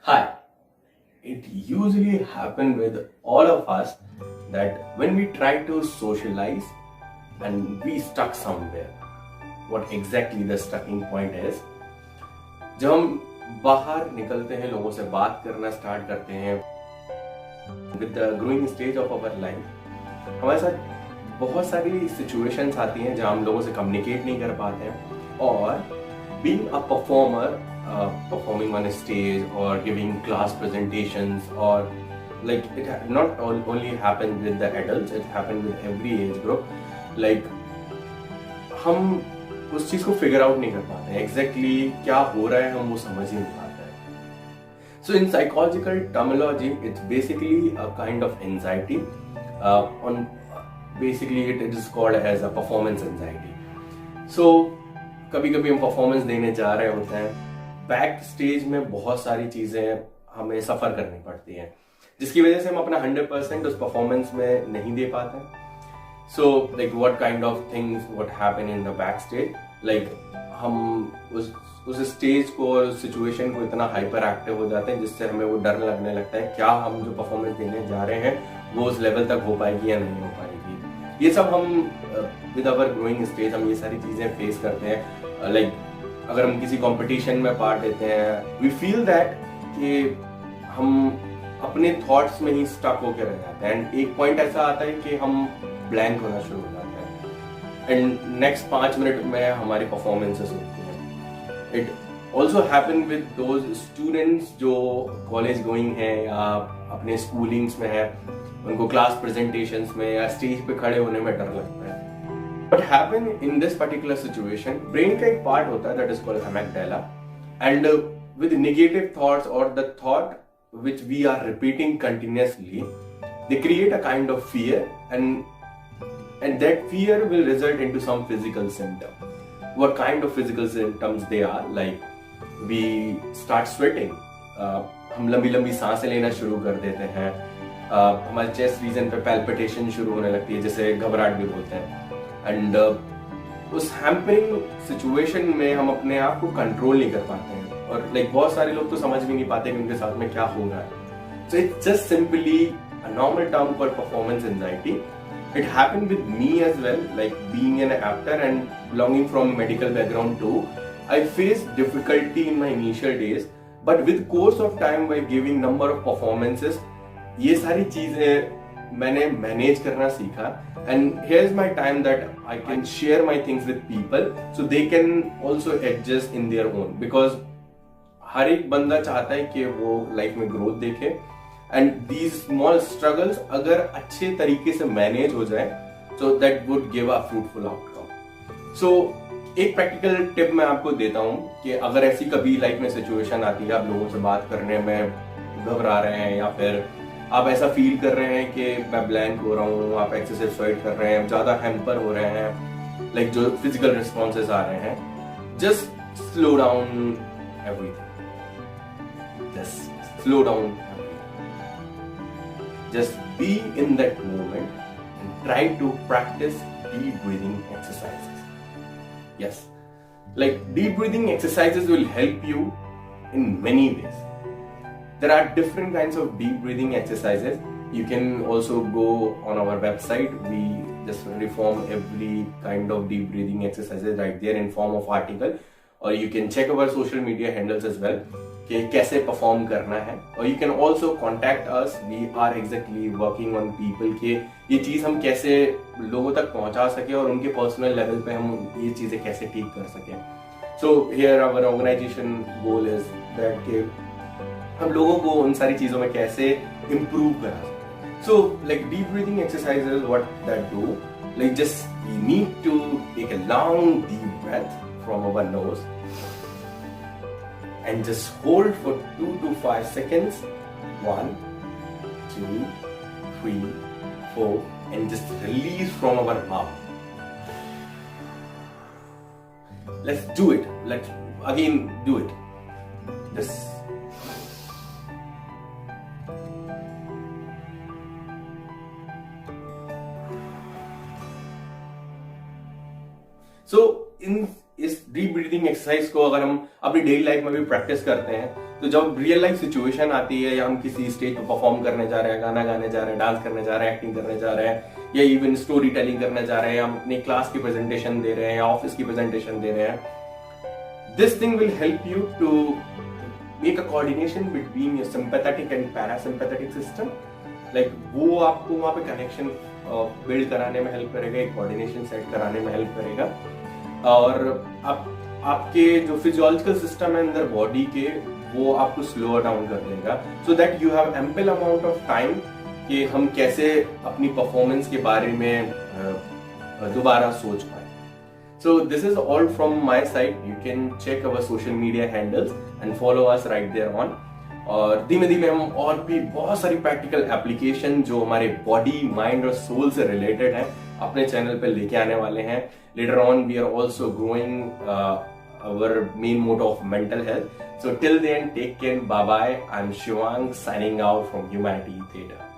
Hi. It usually happens with all of us that when we try to socialize and we stuck somewhere. What exactly the stucking point is? जब हम बाहर निकलते हैं, लोगों से बात करना स्टार्ट करते हैं, with the growing stage of our life, हमारे साथ बहुत सारी situations आती हैं जहाँ हम लोगों से communicate नहीं कर पाते हैं और being a performer, performing on a stage or giving class presentations or like it not only happened with the adults, it happened with every age group. Like हम उस चीज को फिगर आउट नहीं कर पाते हैं, एग्जैक्टली क्या हो रहा है हम वो समझ ही नहीं पाते हैं. So in psychological terminology, it's basically a kind of anxiety. Basically it is called as a performance anxiety. So कभी कभी हम परफॉर्मेंस देने जा रहे होते हैं, बैक स्टेज में बहुत सारी चीजें हमें सफर करनी पड़ती हैं जिसकी वजह से हम अपना 100% उस परफॉर्मेंस में नहीं दे पाते हैं. So like what kind of things what happen in the back stage, like हम उस स्टेज को और उस सिचुएशन को इतना हाइपर एक्टिव हो जाते हैं जिससे हमें वो डर लगने लगता है क्या हम जो परफॉर्मेंस देने जा रहे हैं वो उस लेवल तक हो पाएगी या नहीं हो पाएगी. ये सब हम विद अवर ग्रोइंग स्टेज हम ये सारी चीजें फेस करते हैं. लाइक अगर हम किसी कंपटीशन में पार्ट लेते हैं, वी फील दैट कि हम अपने थॉट्स में ही स्टक होकर रह जाते हैं एंड एक पॉइंट ऐसा आता है कि हम ब्लैंक होना शुरू हो जाते हैं एंड नेक्स्ट 5 मिनट में हमारी परफॉर्मेंसेस होती हैं. It also happen with those students जो कॉलेज गोइंग है या अपने स्कूलिंग्स में है, उनको क्लास प्रेजेंटेशंस में या स्टेज पे खड़े होने में डर लगता है. What happened in this particular situation, brain का एक part होता है that is called amygdala, and with negative thoughts or the thought which we are repeating continuously, they create a kind of fear and that fear will result into some physical symptom. What kind of physical symptoms they are? Like we start sweating, हम लंबी लंबी सांसें लेना शुरू कर देते हैं, हमारे चेस्ट रीजन पे पैल्पिटेशन शुरू होने लगती है जिसे घबराहट भी बोलते हैं. एंड उस हैम्परिंग सिचुएशन में हम अपने आप को कंट्रोल नहीं कर पाते हैं और लाइक बहुत सारे लोग तो समझ भी नहीं पाते कि उनके साथ में क्या हो रहा है. So it's just simply a normal term called performance anxiety. It happened with me as well, like being an actor and belonging from medical background too. I face difficulty in my initial days, but with course of time by giving number of performances ये सारी चीजें मैंने manage करना सीखा. And here's my time that I can share my things with people so they can also adjust in their own, because हर एक बंदा चाहता है कि वो लाइफ में ग्रोथ देखे and these small struggles अगर अच्छे तरीके से मैनेज हो जाए so that would give a fruitful outcome. So एक प्रैक्टिकल टिप मैं आपको देता हूँ कि अगर ऐसी कभी लाइफ में सिचुएशन आती है, आप लोगों से बात करने में घबरा रहे हैं या फिर आप ऐसा फील कर रहे हैं कि मैं ब्लैंक हो रहा हूँ, आप एक्सेसिव स्वेट कर रहे हैं, ज्यादा हैम्पर हो रहे हैं, लाइक जो फिजिकल रिस्पॉन्सेज आ रहे हैं, just slow down everything, just slow down everything, just be in that moment and try to practice deep breathing exercises. Yes, like deep breathing exercises will help you in many ways. There are different kinds of deep breathing exercises. You can also go on our website. We just reform every kind of deep breathing exercises right there in form of article. Or you can check our social media handles as well कि कैसे perform करना है. Or you can also contact us. We are exactly working on people कि ये चीज़ हम कैसे लोगों तक पहुंचा सके और उनके personal level पे हम ये चीज़ें कैसे ठीक कर सकें. So here our organization goal is that कि हम लोगों को उन सारी चीजों में कैसे इम्प्रूव करा सकते. So like deep breathing exercises what that do, like just we need to take a long deep breath from our nose and just hold for 2 to 5 seconds. 1 2 3 4 and just release from our mouth. Let's do it. Let's again do it. Just सो इन इस deep breathing exercise को अगर हम अपनी daily life में भी practice करते हैं तो जब रियल लाइफ सिचुएशन आती है या हम किसी स्टेज पर परफॉर्म करने जा रहे हैं, गाना गाने जा रहे हैं, डांस करने जा रहे हैं, एक्टिंग करने जा रहे हैं, या इवन स्टोरी टेलिंग करने जा रहे हैं, हम अपनी क्लास की प्रेजेंटेशन दे रहे हैं या ऑफिस की प्रेजेंटेशन दे रहे हैं, this thing will help you to make a coordination between your sympathetic and parasympathetic system. Like वो आपको वहां पे कनेक्शन बिल्ड कराने में हेल्प करेगा, एक कोऑर्डिनेशन सेट कराने में हेल्प करेगा, और आपके जो फिजियोलॉजिकल सिस्टम है अंदर बॉडी के, वो आपको स्लो डाउन कर देगा, so that you have ample amount of time कि हम कैसे अपनी परफॉर्मेंस के बारे में दोबारा सोच पाए। So this is all from my side. You can check our social media handles and follow us right there on. और धीमे धीमे हम और भी बहुत सारी प्रैक्टिकल एप्लीकेशन जो हमारे बॉडी, माइंड और सोल से रिलेटेड हैं अपने चैनल पे लेके आने वाले हैं। Later on we are also growing our main motto of mental health. So till then, take care. Bye bye. I'm Shivang signing out from Humanity Theatre.